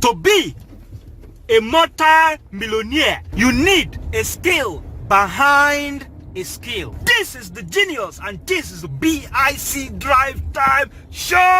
To be a multi-millionaire, you need a skill behind a skill. This is the genius, and this is the BIC Drive Time Show.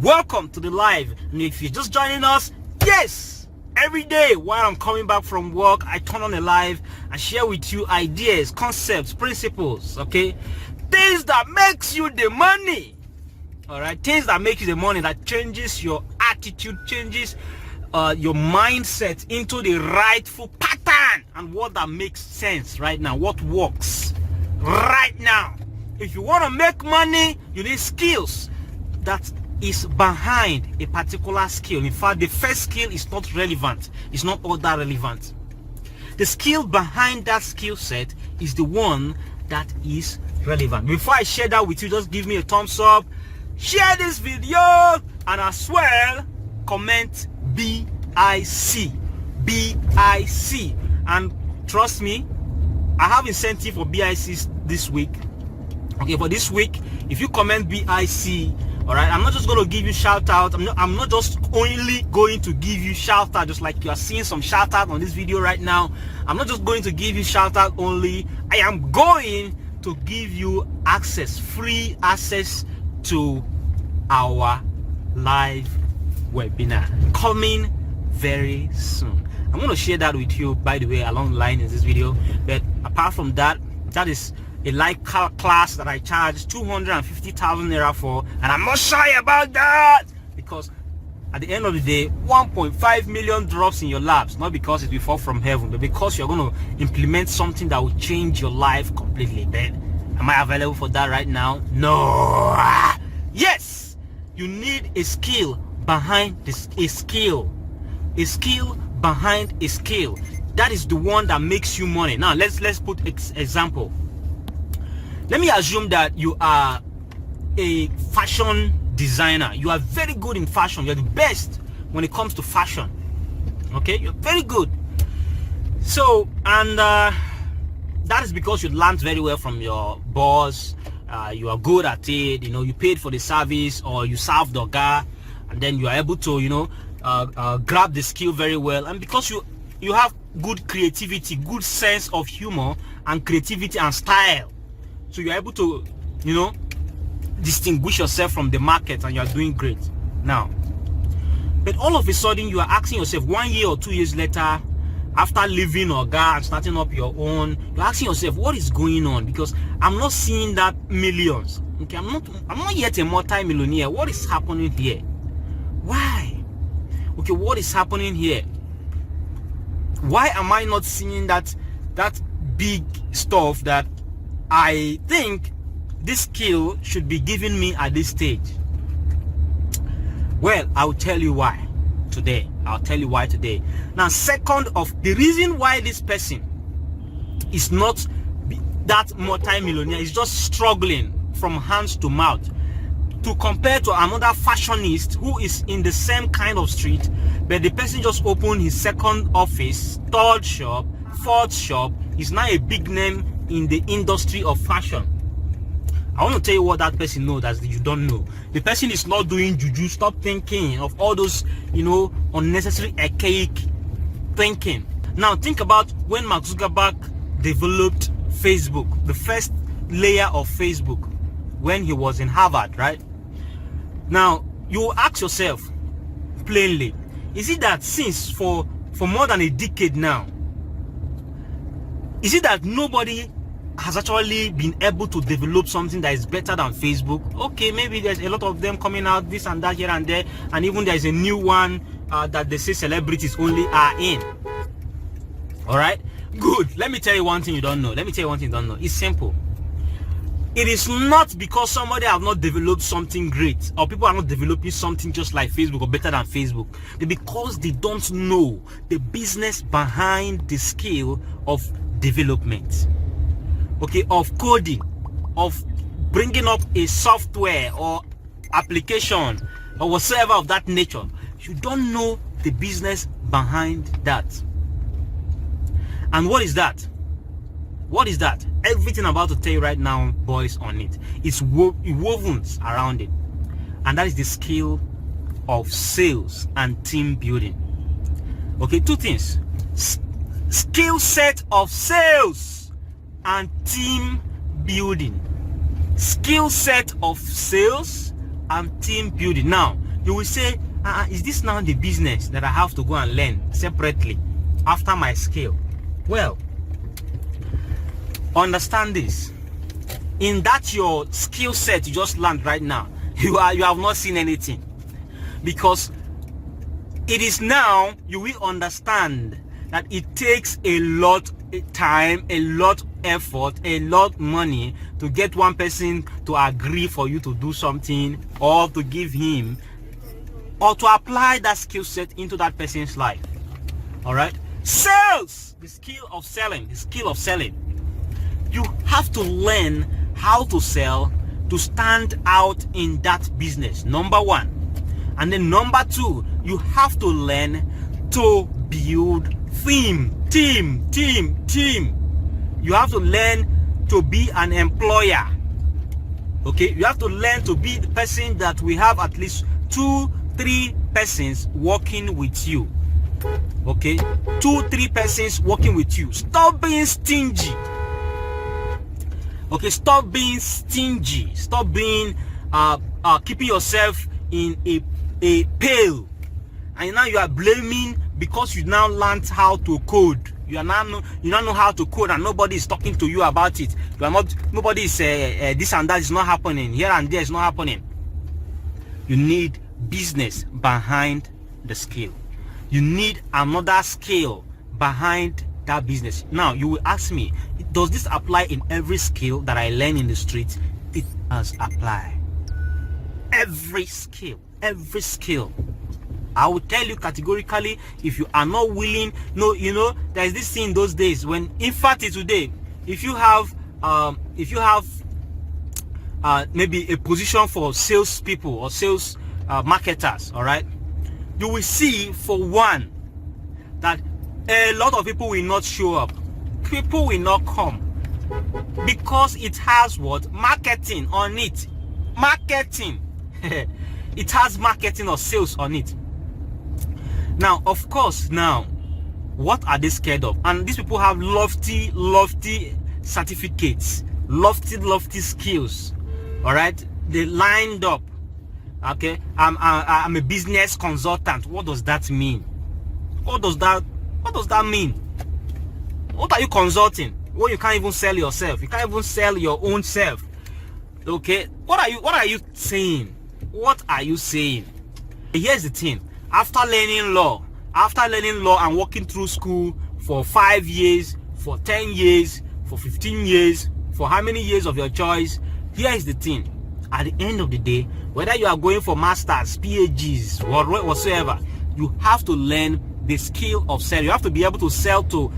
Welcome to the live. And if you're just joining us, yes, every day while I'm coming back from work, I turn on the live and share with you ideas, concepts, principles, okay? Things that makes you the money. All right, things that make you the money, that changes your attitude, changes your mindset into the rightful pattern, and what that makes sense right now, what works right now. If you want to make money, you need skills that is behind a particular skill. In fact, the first skill is not relevant. It's not all that relevant. The skill behind that skill set is the one that is relevant. Before I share that with you, just give me a thumbs up, share this video, and as well comment BIC. BIC. And trust me, I have incentive for BICs this week. Okay, for this week, if you comment BIC, all right, I'm not just going to give you shout out. I'm not just only going to give you shout out, just like you are seeing some shout out on this video right now. I'm not just going to give you shout out only. I am going to give you access, free access to our live webinar coming very soon. I'm going to share that with you, by the way, along the line in this video. But apart from that, that is a live class that I charge 250,000 naira for, and I'm not shy about that, because at the end of the day, 1.5 million drops in your laps, not because it will fall from heaven, but because you're going to implement something that will change your life completely. But am I available for that right now? No. Yes, you need a skill behind this, a skill behind a skill. That is the one that makes you money. Now let's put example. Let me assume that you are a fashion designer. You are very good in fashion. You're the best when it comes to fashion. Okay, you're very good. So, and that is because you learned very well from your boss. You are good at it. You know, you paid for the service, or you served the guy, and then you are able to, you know, grab the skill very well. And because you have good creativity, good sense of humor and creativity and style, so you're able to, you know, distinguish yourself from the market, and you're doing great now. But all of a sudden, you are asking yourself 1 year or 2 years later, after leaving Oga and starting up your own, you're asking yourself, what is going on? Because I'm not seeing that millions. Okay, I'm not yet a multi-millionaire. What is happening here? Why? Okay, what is happening here? Why am I not seeing that big stuff that I think this skill should be giving me at this stage? Well, I'll tell you why today. I'll tell you why today. Now, second of the reason why this person is not that multi-millionaire, is just struggling from hands to mouth, to compare to another fashionist who is in the same kind of street, but the person just opened his second office, third shop, fourth shop, is now a big name in the industry of fashion. I want to tell you what that person knows that you don't know. The person is not doing juju. Stop thinking of all those, you know, unnecessary archaic thinking. Now think about when Mark Zuckerberg developed Facebook, the first layer of Facebook, when he was in Harvard, right? Now you ask yourself plainly, is it that since for more than a decade now, is it that nobody has actually been able to develop something that is better than Facebook? Okay, maybe there's a lot of them coming out, this and that, here and there, and even there's a new one that they say celebrities only are in. All right, good. Let me tell you one thing you don't know. It's simple. It is not because somebody have not developed something great, or people are not developing something just like Facebook or better than Facebook. It's because they don't know the business behind the skill of development, okay, of coding, of bringing up a software or application or whatsoever of that nature. You don't know the business behind that. And what is that? What is that? Everything I'm about to tell you right now, boys, on it. It's woven around it. And that is the skill of sales and team building. Okay, two things. Skill set of sales and team building. Skill set of sales and team building. Now, you will say, is this now the business that I have to go and learn separately after my skill? Well, understand this. In that your skill set you just learned right now, you have not seen anything, because it is now you will understand that it takes a lot of time, a lot of effort, a lot of money to get one person to agree for you to do something, or to give him, or to apply that skill set into that person's life. All right, sales, the skill of selling, the skill of selling. You have to learn how to sell to stand out in that business, number one. And then number two, you have to learn to build team. You have to learn to be an employer. Okay, you have to learn to be the person that we have at least 2-3 persons working with you. Okay, 2-3 persons working with you. Stop being stingy. Okay, stop being stingy. Stop being keeping yourself in a pail. And now you are blaming because you now learned how to code. You now know how to code, and nobody is talking to you about it. You are not. Nobody is this and that is not happening. Here and there is not happening. You need business behind the skill. You need another skill behind that business. Now you will ask me, does this apply in every skill that I learn in the street? It does apply. Every skill. I will tell you categorically, if you are not willing, there is this thing those days when, in fact, today, if you have maybe a position for sales people or sales marketers, all right, you will see, for one, that a lot of people will not show up. People will not come because it has what? Marketing on it. Marketing. It has marketing or sales on it. Now, of course, what are they scared of? And these people have lofty certificates, lofty skills. All right, they lined up. Okay, I'm a business consultant. What does that mean? What does that mean? What are you consulting? Well, you can't even sell yourself. You can't even sell your own self. Okay, what are you saying? What are you saying? Here's the thing. After learning law and working through school for 5 years, for 10 years, for 15 years, for how many years of your choice, here is the thing. At the end of the day, whether you are going for masters, PhDs, whatsoever, you have to learn the skill of selling. You have to be able to sell to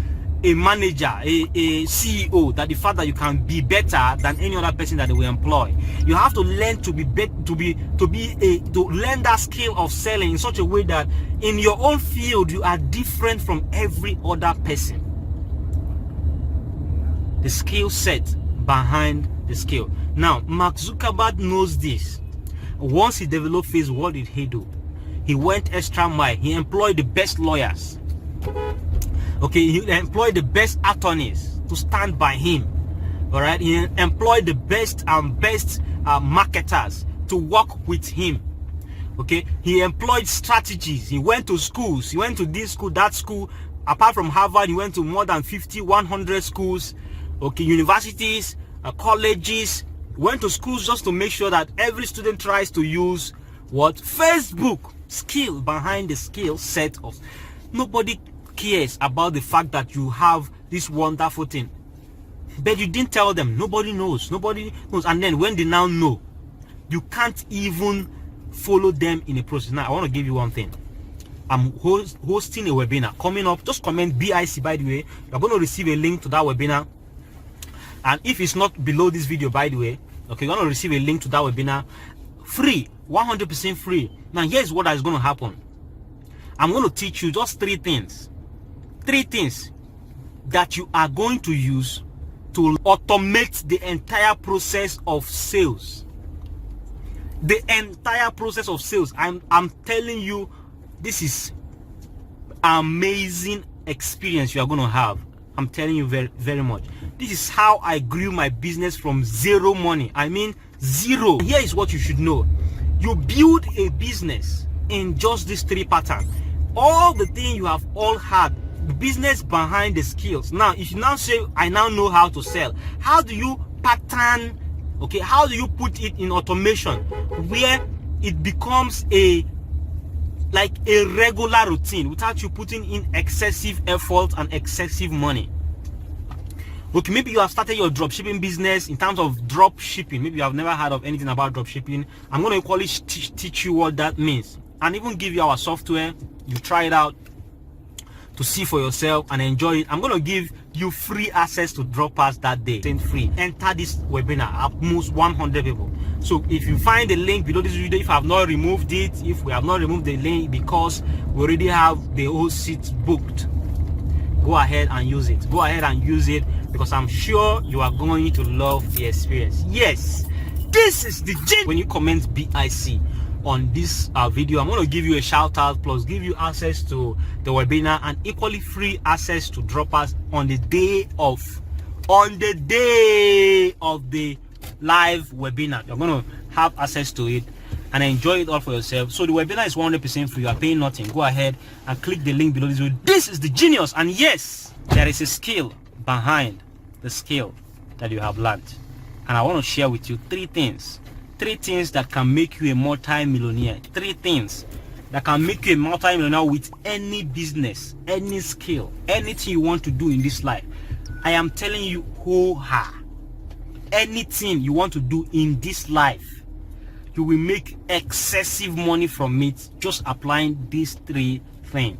a manager, a CEO, that the fact that you can be better than any other person that they will employ. You have to learn to learn that skill of selling in such a way that in your own field you are different from every other person. The skill set behind the skill. Now, Mark Zuckerberg knows this. Once he developed Facebook, what did he do? He went extra mile. He employed the best lawyers. Okay, he employed the best attorneys to stand by him. All right, he employed the best marketers to work with him. Okay, he employed strategies. He went to schools. He went to this school, that school. Apart from Harvard, he went to more than 50, 100 schools. Okay, universities, colleges. Went to schools just to make sure that every student tries to use what? Facebook. Skill behind the skill set of. Nobody cares about the fact that you have this wonderful thing. But you didn't tell them. Nobody knows. Nobody knows. And then when they now know, you can't even follow them in a process. Now, I want to give you one thing. I'm hosting a webinar coming up. Just comment BIC, by the way. You're going to receive a link to that webinar. And if it's not below this video, by the way, okay, you're going to receive a link to that webinar. Free. 100% free. Now, here's what is going to happen. I'm going to teach you just 3 things. 3 things that you are going to use to automate the entire process of sales. The entire process of sales. I'm telling you, this is amazing experience you are going to have. I'm telling you very, very much. This is how I grew my business from zero money. I mean, zero. Here is what you should know. You build a business in just these 3 patterns. All the things you have all had, the business behind the skills. Now, if you now say, I now know how to sell, how do you pattern, okay, how do you put it in automation where it becomes like a regular routine without you putting in excessive effort and excessive money? Okay, maybe you have started your drop shipping business in terms of drop shipping. Maybe you have never heard of anything about drop shipping. I'm going to equally teach you what that means and even give you our software. You try it out to see for yourself and enjoy it. I'm going to give you free access to Dropazz that day. Free. Enter this webinar at most 100 people. So if you find the link below this video, if I have not removed it, if we have not removed the link because we already have the whole seat booked, go ahead and use it. Go ahead and use it because I'm sure you are going to love the experience. Yes, this is the gym. When you comment BIC on this video, I'm going to give you a shout out plus give you access to the webinar and equally free access to Dropazz on the day of the live webinar. You're going to have access to it and enjoy it all for yourself. So the webinar is 100% free. You are paying nothing. Go ahead and click the link below this video. This is the genius, and yes, there is a skill behind the skill that you have learned, and I want to share with you 3 things. 3 things that can make you a multi-millionaire. 3 things that can make you a multi-millionaire with any business, any skill, anything you want to do in this life. I am telling you, anything you want to do in this life, you will make excessive money from it just applying these 3 things.